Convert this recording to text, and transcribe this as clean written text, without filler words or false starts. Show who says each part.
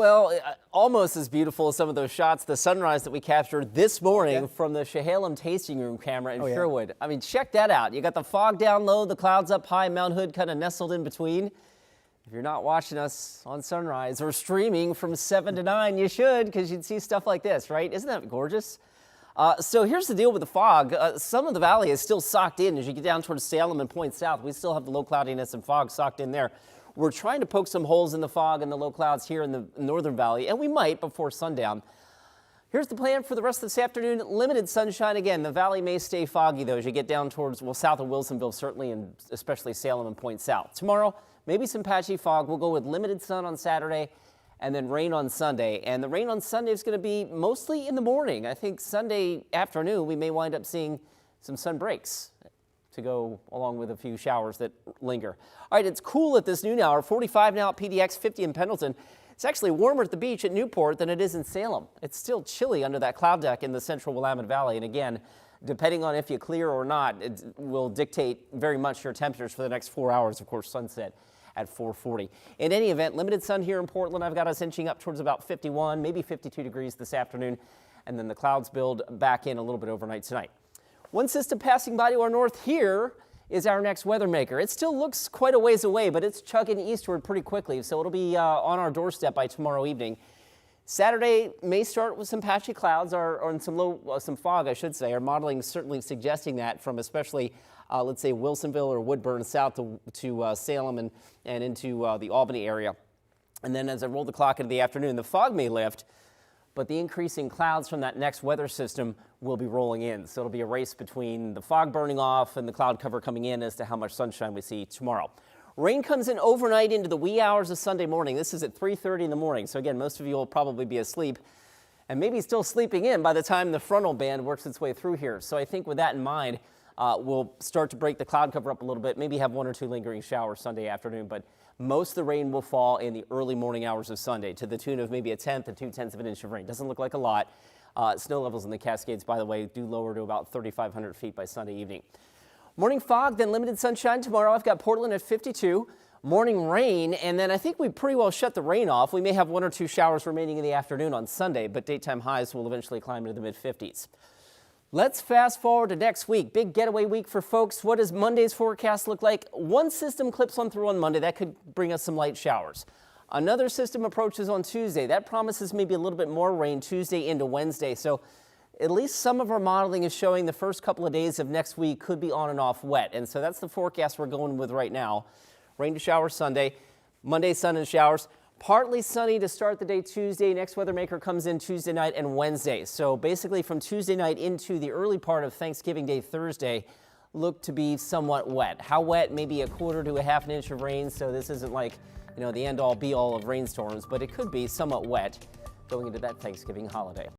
Speaker 1: Well, almost as beautiful as some of those shots, the sunrise that we captured this morning from the Chehalem tasting room camera in Sherwood. I mean, check that out. You got the fog down low, the clouds up high, Mount Hood kind of nestled in between. If you're not watching us on sunrise or streaming from 7 to 9, you should, because you'd see stuff like this, right? Isn't that gorgeous? So here's the deal with the fog. Some of the valley is still socked in as you get down towards Salem and point south. We still have the low cloudiness and fog socked in there. We're trying to poke some holes in the fog and the low clouds here in the northern valley, and we might before sundown. Here's the plan for the rest of this afternoon. Limited sunshine again. The valley may stay foggy, though, as you get down towards, well, south of Wilsonville, certainly, and especially Salem and point south. Tomorrow, maybe some patchy fog. We'll go with limited sun on Saturday and then rain on Sunday. And the rain on Sunday is going to be mostly in the morning. I think Sunday afternoon, we may wind up seeing some sun breaks to go along with a few showers that linger. All right, it's cool at this noon hour. 45 now at PDX, 50 in Pendleton. It's actually warmer at the beach at Newport than it is in Salem. It's still chilly under that cloud deck in the central Willamette Valley. And again, depending on if you clear or not, it will dictate very much your temperatures for the next 4 hours. Of course, sunset at 4:40. In any event, limited sun here in Portland. I've got us inching up towards about 51, maybe 52 degrees this afternoon. And then the clouds build back in a little bit overnight tonight. One system passing by to our north here is our next weather maker. It still looks quite a ways away, but it's chugging eastward pretty quickly, so it'll be on our doorstep by tomorrow evening. Saturday may start with some patchy clouds or some fog, I should say. Our modeling is certainly suggesting that from especially, let's say, Wilsonville or Woodburn south to Salem and into the Albany area. And then as I roll the clock into the afternoon, the fog may lift, but the increasing clouds from that next weather system will be rolling in. So it'll be a race between the fog burning off and the cloud cover coming in as to how much sunshine we see tomorrow. Rain comes in overnight into the wee hours of Sunday morning. This is at 3:30 in the morning. So again, most of you will probably be asleep and maybe still sleeping in by the time the frontal band works its way through here. So I think with that in mind, we'll start to break the cloud cover up a little bit, maybe have 1 or 2 lingering showers Sunday afternoon, but most of the rain will fall in the early morning hours of Sunday to the tune of maybe 1/10 to 2/10 of an inch of rain. Doesn't look like a lot. Snow levels in the Cascades, by the way, do lower to about 3,500 feet by Sunday evening. Morning fog, then limited sunshine tomorrow. I've got Portland at 52. Morning rain, and then I think we pretty well shut the rain off. We may have 1 or 2 showers remaining in the afternoon on Sunday, but daytime highs will eventually climb into the mid-50s. Let's fast forward to next week. Big getaway week for folks. What does Monday's forecast look like? One system clips on through on Monday. That could bring us some light showers. Another system approaches on Tuesday. That promises maybe a little bit more rain Tuesday into Wednesday. So at least some of our modeling is showing the first couple of days of next week could be on and off wet. And so that's the forecast we're going with right now. Rain to showers Sunday. Monday, sun and showers. Partly sunny to start the day Tuesday. Next weather maker comes in Tuesday night and Wednesday. So basically from Tuesday night into the early part of Thanksgiving Day Thursday look to be somewhat wet. How wet? Maybe 1/4 to 1/2 inch of rain. So this isn't like, the end all be all of rainstorms, but it could be somewhat wet going into that Thanksgiving holiday.